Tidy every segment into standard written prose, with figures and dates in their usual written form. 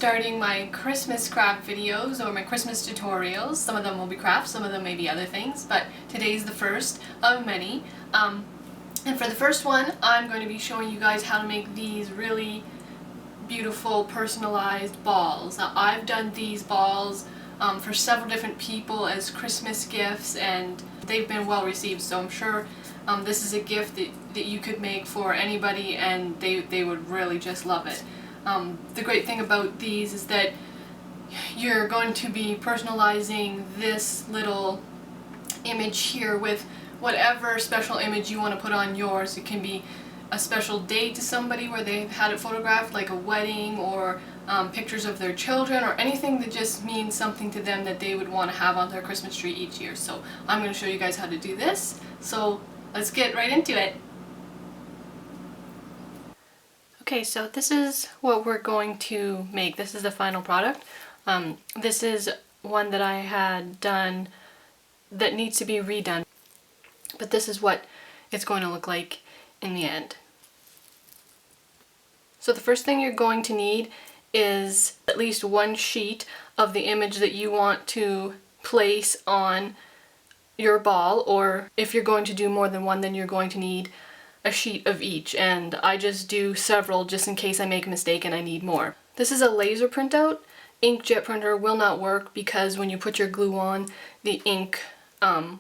starting my Christmas craft videos or my Christmas tutorials. Some of them will be crafts, some of them may be other things, but today's the first of many. And for the first one, I'm going to be showing you guys how to make these really beautiful personalized balls. Now, I've done these balls for several different people as Christmas gifts, and they've been well received, so I'm sure this is a gift that you could make for anybody and they would really just love it. The great thing about these is that you're going to be personalizing this little image here with whatever special image you want to put on yours. It can be a special day to somebody where they've had it photographed, like a wedding, or pictures of their children, or anything that just means something to them that they would want to have on their Christmas tree each year. So I'm going to show you guys how to do this. So let's get right into it. Okay, so this is what we're going to make. This is the final product. This is one that I had done that needs to be redone, but this is what it's going to look like in the end. So the first thing you're going to need is at least one sheet of the image that you want to place on your ball, or if you're going to do more than one, then you're going to need a sheet of each, and I just do several just in case I make a mistake and I need more. This is a laser printout. Inkjet printer will not work because when you put your glue on, the ink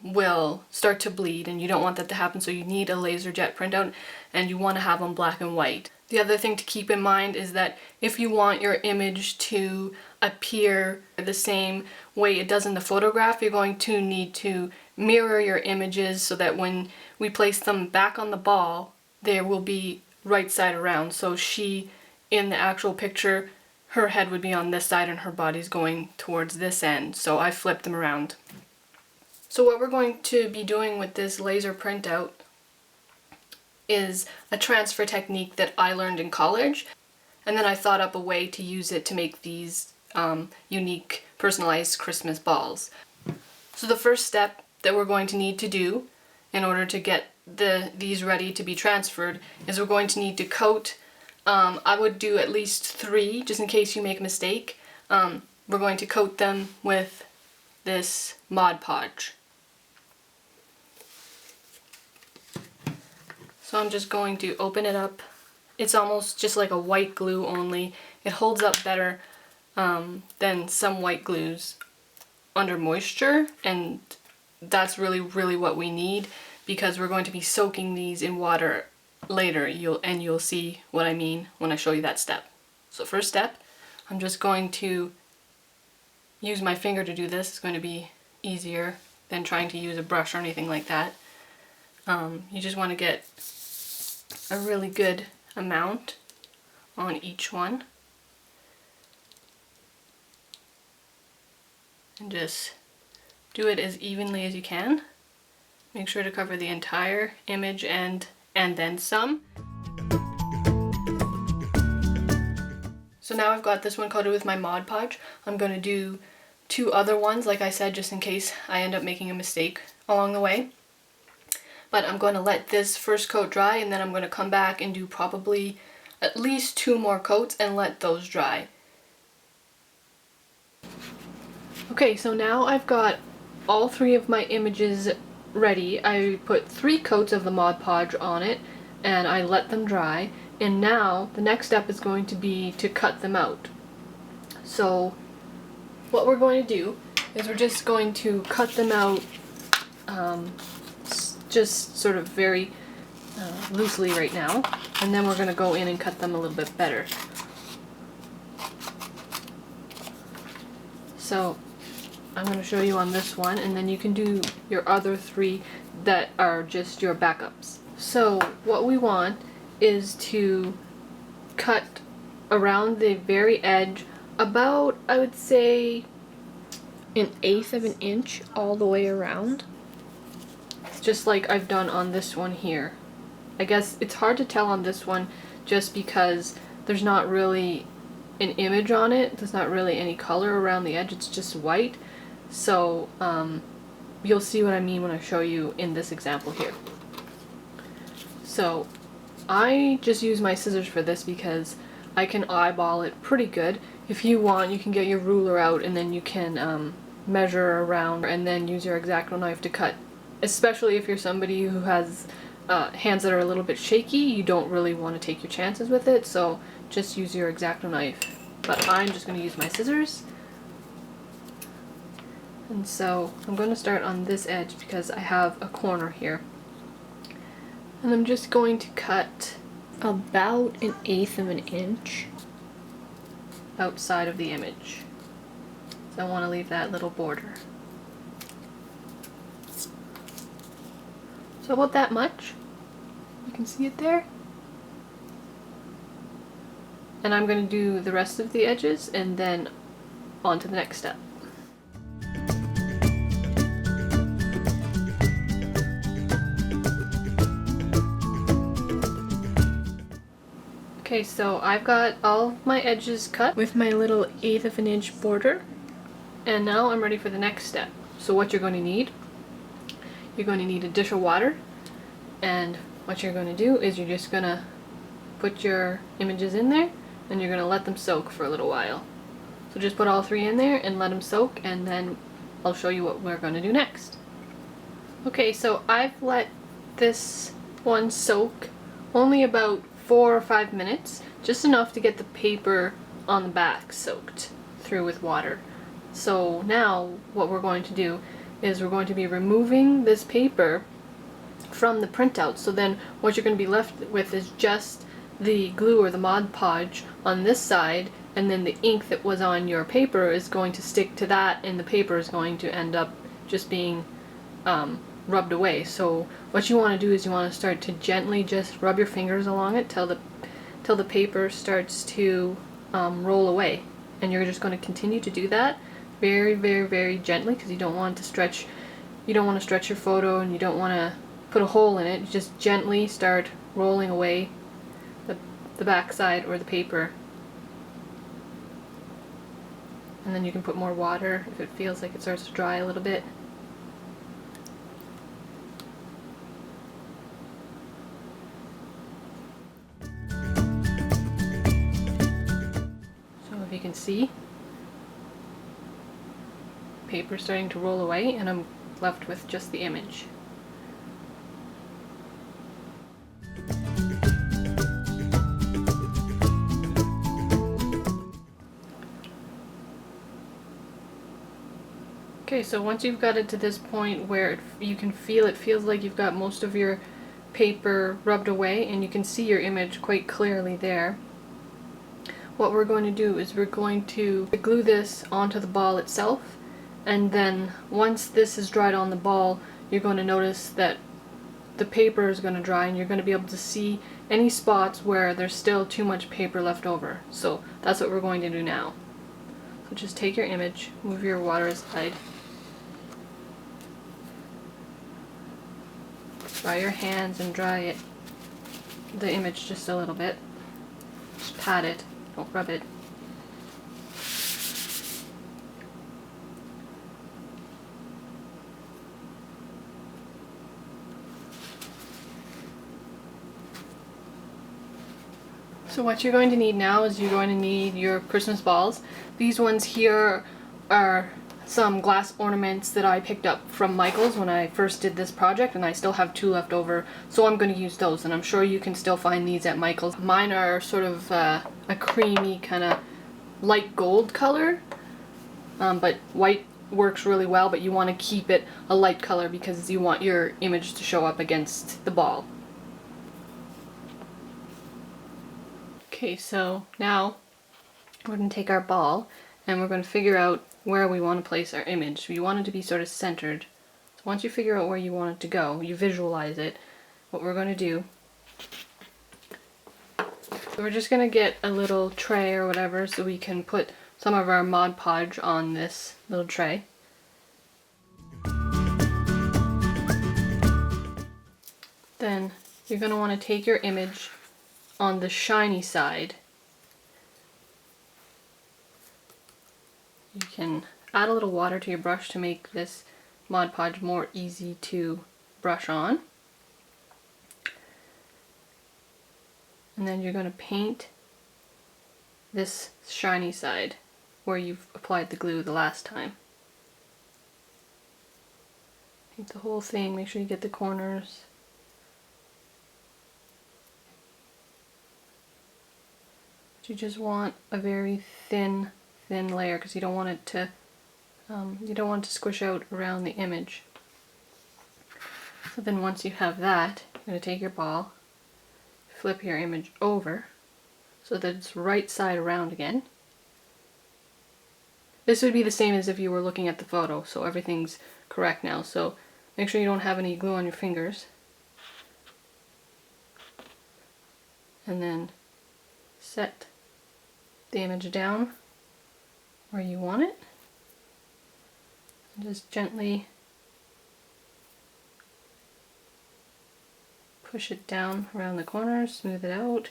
will start to bleed, and you don't want that to happen, so you need a laser jet printout, and you want to have them black and white. The other thing to keep in mind is that if you want your image to appear the same way it does in the photograph, you're going to need to mirror your images so that when we place them back on the ball, they will be right side around. So she, in the actual picture, her head would be on this side and her body's going towards this end. So I flipped them around. So what we're going to be doing with this laser printout is a transfer technique that I learned in college, and then I thought up a way to use it to make these unique personalized Christmas balls. So the first step that we're going to need to do in order to get these ready to be transferred is we're going to need to coat, I would do at least 3 just in case you make a mistake. We're going to coat them with this Mod Podge. So I'm just going to open it up. It's almost just like a white glue, only it holds up better than some white glues under moisture, and that's really what we need because we're going to be soaking these in water later. You'll see what I mean when I show you that step. So first step, I'm just going to use my finger to do this. It's going to be easier than trying to use a brush or anything like that. You just want to get a really good amount on each one and just do it as evenly as you can. Make sure to cover the entire image and then some. So now I've got this one coated with my Mod Podge. I'm going to do 2 other ones, like I said, just in case I end up making a mistake along the way. But I'm going to let this first coat dry, and then I'm going to come back and do probably at least 2 more coats and let those dry. Okay, so now I've got all 3 of my images ready. I put 3 coats of the Mod Podge on it and I let them dry, and now the next step is going to be to cut them out. So what we're going to do is we're just going to cut them out just sort of very loosely right now, and then we're going to go in and cut them a little bit better. So I'm going to show you on this one, and then you can do your other 3 that are just your backups. So what we want is to cut around the very edge about, I would say, 1/8 of an inch all the way around. Just like I've done on this one here. I guess it's hard to tell on this one just because there's not really an image on it. There's not really any color around the edge. It's just white. So you'll see what I mean when I show you in this example here. So I just use my scissors for this because I can eyeball it pretty good. If you want, you can get your ruler out and then you can measure around and then use your X-Acto knife to cut. Especially if you're somebody who has hands that are a little bit shaky, you don't really want to take your chances with it, so just use your X-Acto knife. But I'm just going to use my scissors. And so I'm going to start on this edge because I have a corner here. And I'm just going to cut about 1/8 of an inch outside of the image. So I want to leave that little border. So about that much. You can see it there. And I'm going to do the rest of the edges and then on to the next step. Okay, so I've got all my edges cut with my little 1/8 of an inch border, and now I'm ready for the next step. So what you're going to need, you're going to need a dish of water, and what you're going to do is you're just going to put your images in there and you're going to let them soak for a little while. So just put all 3 in there and let them soak, and then I'll show you what we're going to do next. Okay, so I've let this one soak only about 4 or 5 minutes, just enough to get the paper on the back soaked through with water. So now what we're going to do is we're going to be removing this paper from the printout. So then what you're going to be left with is just the glue or the Mod Podge on this side, and then the ink that was on your paper is going to stick to that, and the paper is going to end up just being rubbed away. So what you want to do is you want to start to gently just rub your fingers along it till the paper starts to roll away, and you're just going to continue to do that very, very, very gently, because you don't want to stretch your photo, and you don't want to put a hole in it. You just gently start rolling away the back side or the paper, and then you can put more water if it feels like it starts to dry a little bit. You can see paper starting to roll away, and I'm left with just the image. Okay, so once you've got it to this point where you can feel it feels like you've got most of your paper rubbed away and you can see your image quite clearly there, what we're going to do is we're going to glue this onto the ball itself, and then once this is dried on the ball, you're going to notice that the paper is going to dry, and you're going to be able to see any spots where there's still too much paper left over. So that's what we're going to do now. So just take your image, move your water aside, dry your hands and dry the image just a little bit. Just pat it. Don't rub it. So what you're going to need now is you're going to need your Christmas balls. These ones here are some glass ornaments that I picked up from Michael's when I first did this project, and I still have 2 left over, so I'm going to use those, and I'm sure you can still find these at Michael's. Mine are sort of a creamy kind of light gold color, but white works really well, but you want to keep it a light color because you want your image to show up against the ball. Okay, so now we're going to take our ball and we're going to figure out where we want to place our image. We want it to be sort of centered. So once you figure out where you want it to go, you visualize it, what we're going to do, so we're just going to get a little tray or whatever so we can put some of our Mod Podge on this little tray. Then you're going to want to take your image on the shiny side. You can add a little water to your brush to make this Mod Podge more easy to brush on. And then you're going to paint this shiny side. where you've applied the glue the last time. Paint the whole thing, make sure you get the corners. But you just want a very thin layer because you don't want it to squish out around the image. So then once you have that, you're going to take your ball, flip your image over so that it's right side around again. This would be the same as if you were looking at the photo, so everything's correct now. So make sure you don't have any glue on your fingers. And then set the image down where you want it. And just gently push it down around the corners, smooth it out.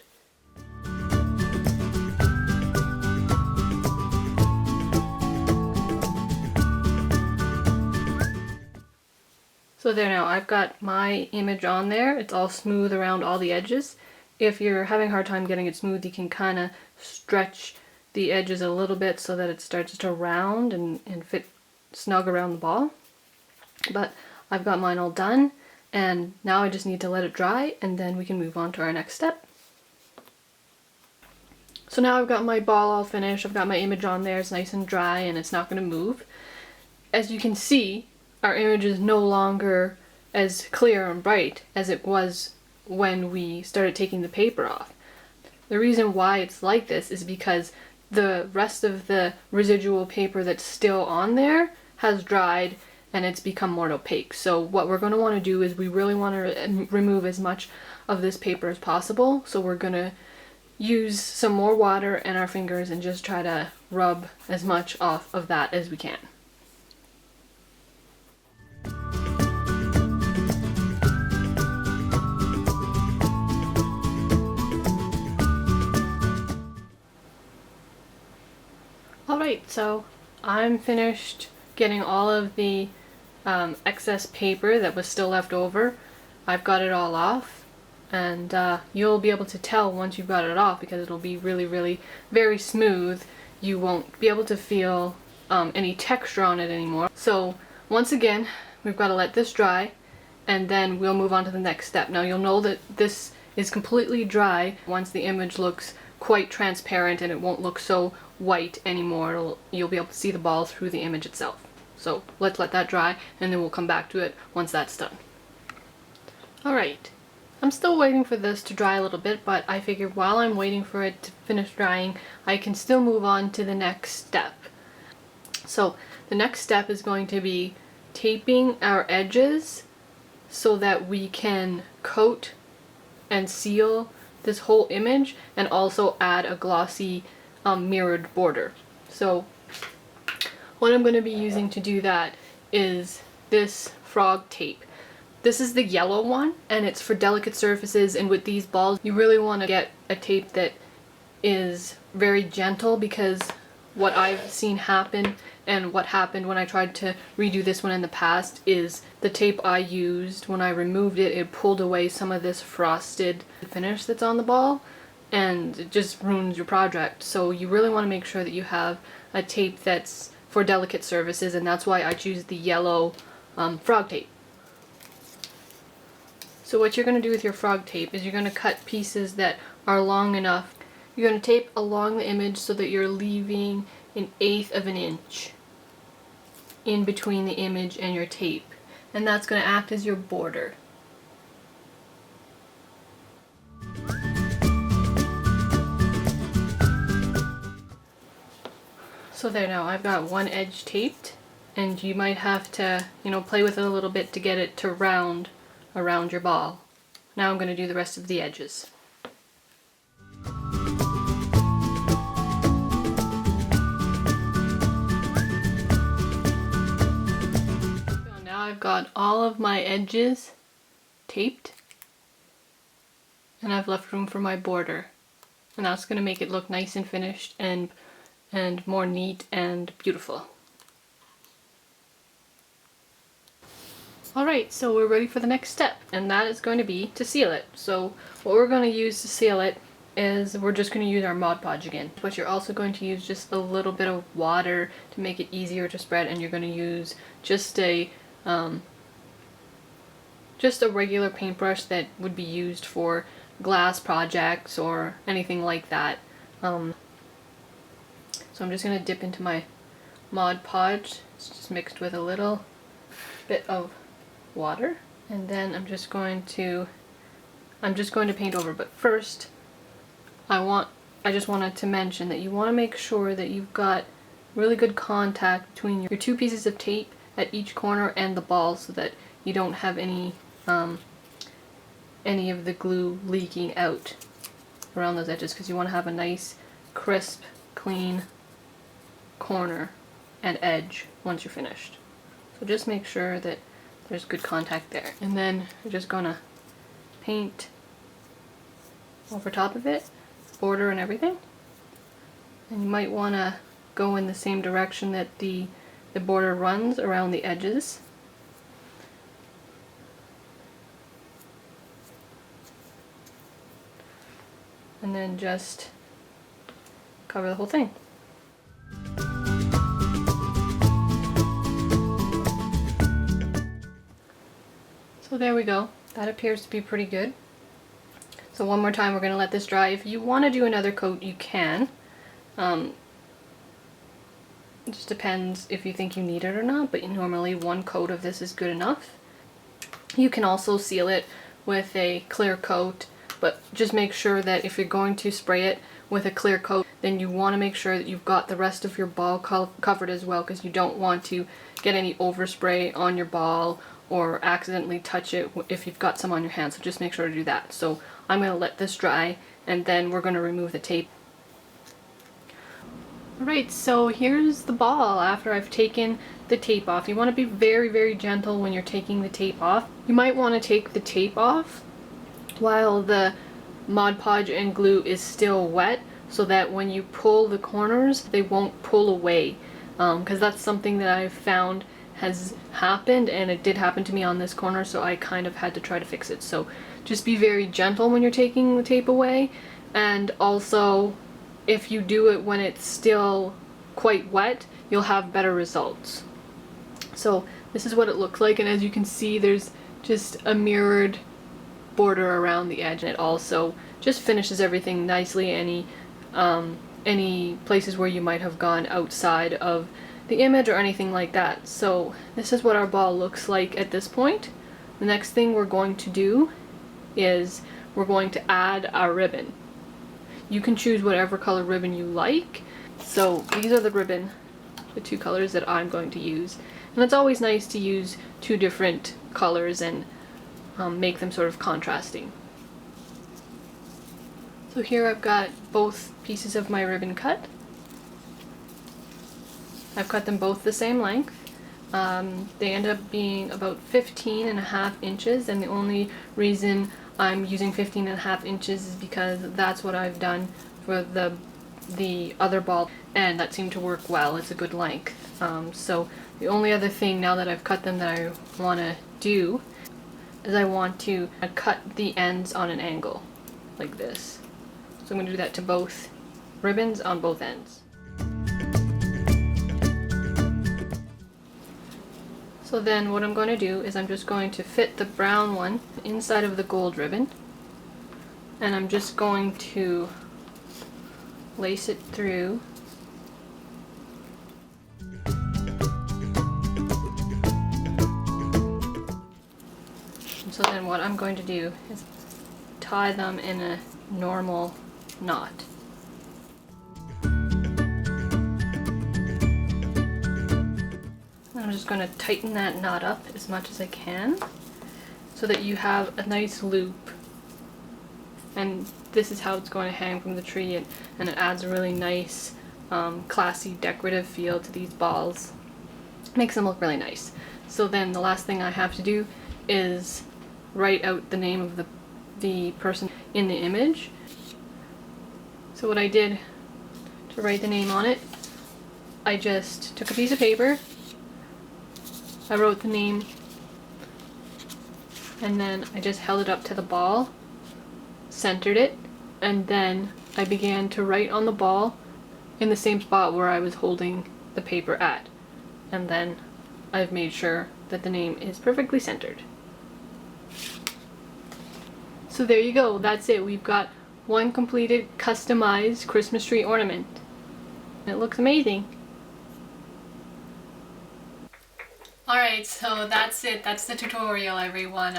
So there, now I've got my image on there. It's all smooth around all the edges. If you're having a hard time getting it smooth, you can kind of stretch the edges a little bit so that it starts to round and fit snug around the ball. But I've got mine all done, and now I just need to let it dry, and then we can move on to our next step. So now I've got my ball all finished, I've got my image on there, it's nice and dry and it's not going to move. As you can see, our image is no longer as clear and bright as it was when we started taking the paper off. The reason why it's like this is because the rest of the residual paper that's still on there has dried and it's become more opaque. So what we're going to want to do is we really want to remove as much of this paper as possible. So we're going to use some more water and our fingers and just try to rub as much off of that as we can. Alright, so I'm finished getting all of the excess paper that was still left over. I've got it all off, and you'll be able to tell once you've got it off because it'll be really very smooth. You won't be able to feel any texture on it anymore. So once again, we've got to let this dry and then we'll move on to the next step. Now you'll know that this is completely dry once the image looks quite transparent and it won't look so white anymore. You'll be able to see the ball through the image itself. So let's let that dry and then we'll come back to it once that's done. Alright, I'm still waiting for this to dry a little bit, but I figured while I'm waiting for it to finish drying, I can still move on to the next step. So the next step is going to be taping our edges so that we can coat and seal this whole image and also add a glossy mirrored border. So what I'm going to be using to do that is this frog tape. This is the yellow one and it's for delicate surfaces, and with these balls you really want to get a tape that is very gentle, because what I've seen happen and what happened when I tried to redo this one in the past is the tape I used, when I removed it, it pulled away some of this frosted finish that's on the ball and it just ruins your project. So you really want to make sure that you have a tape that's for delicate surfaces, and that's why I choose the yellow frog tape. So what you're going to do with your frog tape is you're going to cut pieces that are long enough. You're going to tape along the image so that you're leaving 1/8 of an inch in between the image and your tape, and that's going to act as your border. So there, now I've got one edge taped, and you might have to, play with it a little bit to get it to round around your ball. Now I'm going to do the rest of the edges. So now I've got all of my edges taped, and I've left room for my border, and that's going to make it look nice and finished and more neat and beautiful. Alright, so we're ready for the next step, and that is going to be to seal it. So what we're going to use to seal it is we're just going to use our Mod Podge again. But you're also going to use just a little bit of water to make it easier to spread, and you're going to use just a regular paintbrush that would be used for glass projects or anything like that. So I'm just going to dip into my Mod Podge. It's just mixed with a little bit of water, and then I'm just going to paint over. But first I just wanted to mention that you want to make sure that you've got really good contact between your two pieces of tape at each corner and the ball, so that you don't have any of the glue leaking out around those edges, because you want to have a nice crisp, clean corner and edge once you're finished. So just make sure that there's good contact there. And then you're just gonna paint over top of it, border and everything. And you might want to go in the same direction that the border runs around the edges. And then just cover the whole thing. So there we go. That appears to be pretty good. So one more time, we're going to let this dry. If you want to do another coat, you can. It just depends if you think you need it or not, but normally one coat of this is good enough. You can also seal it with a clear coat, but just make sure that if you're going to spray it with a clear coat, then you want to make sure that you've got the rest of your ball covered as well, because you don't want to get any overspray on your ball or accidentally touch it if you've got some on your hand. So just make sure to do that. So I'm going to let this dry, and then we're going to remove the tape. Alright, so here's the ball after I've taken the tape off. You want to be very, very gentle when you're taking the tape off. You might want to take the tape off while the Mod Podge and glue is still wet, so that when you pull the corners, they won't pull away. Because that's something that I've found has happened, and it did happen to me on this corner, so I kind of had to try to fix it. So just be very gentle when you're taking the tape away, and also if you do it when it's still quite wet, you'll have better results. So this is what it looks like, and as you can see, there's just a mirrored border around the edge, and it also just finishes everything nicely. Any places where you might have gone outside of the image or anything like that. So this is what our ball looks like at this point. The next thing we're going to do is we're going to add our ribbon. You can choose whatever color ribbon you like. So these are the ribbon, the two colors that I'm going to use. And it's always nice to use two different colors and make them sort of contrasting. So here I've got both pieces of my ribbon cut. I've cut them both the same length. They end up being about 15.5 inches, and the only reason I'm using 15.5 inches is because that's what I've done for the other ball, and that seemed to work well. It's a good length. So the only other thing now that I've cut them that I want to do is I want to cut the ends on an angle like this. So I'm going to do that to both ribbons on both ends. So then what I'm going to do is I'm just going to fit the brown one inside of the gold ribbon, and I'm just going to lace it through. And so then what I'm going to do is tie them in a normal knot. I'm just going to tighten that knot up as much as I can so that you have a nice loop, and this is how it's going to hang from the tree, and it adds a really nice classy decorative feel to these balls. Makes them look really nice. So then the last thing I have to do is write out the name of the person in the image. So what I did to write the name on it, I just took a piece of paper, I wrote the name, and then I just held it up to the ball, centered it, and then I began to write on the ball in the same spot where I was holding the paper at. And then I've made sure that the name is perfectly centered. So there you go, that's it. We've got one completed customized Christmas tree ornament. And it looks amazing. Alright, so that's it. That's the tutorial, everyone.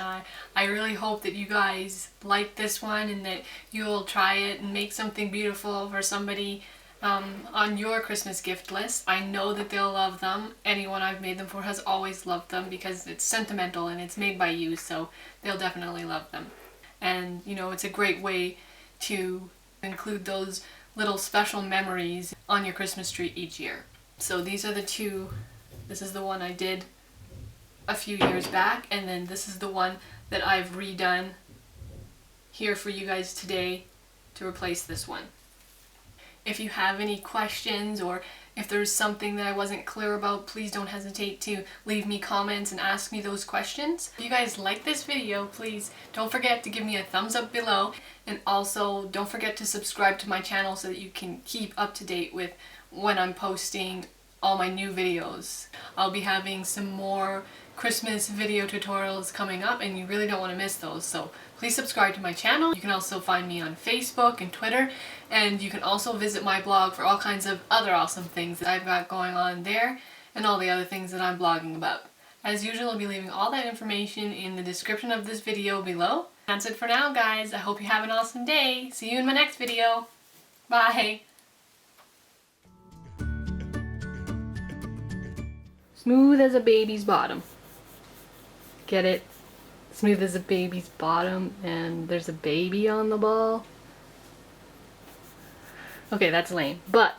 I really hope that you guys like this one and that you'll try it and make something beautiful for somebody on your Christmas gift list. I know that they'll love them. Anyone I've made them for has always loved them because it's sentimental and it's made by you, so they'll definitely love them. And, you know, it's a great way to include those little special memories on your Christmas tree each year. So these are the two. This is the one I did a few years back, and then this is the one that I've redone here for you guys today to replace this one. If you have any questions or if there's something that I wasn't clear about, please don't hesitate to leave me comments and ask me those questions. If you guys like this video, please don't forget to give me a thumbs up below, and also don't forget to subscribe to my channel so that you can keep up to date with when I'm posting all my new videos. I'll be having some more Christmas video tutorials coming up and you really don't want to miss those, so please subscribe to my channel. You can also find me on Facebook and Twitter, and you can also visit my blog for all kinds of other awesome things that I've got going on there and all the other things that I'm blogging about. As usual, I'll be leaving all that information in the description of this video below. That's it for now, guys. I hope you have an awesome day. See you in my next video. Bye! Smooth as a baby's bottom. Get it? Smooth as a baby's bottom, and there's a baby on the ball. Okay, that's lame, but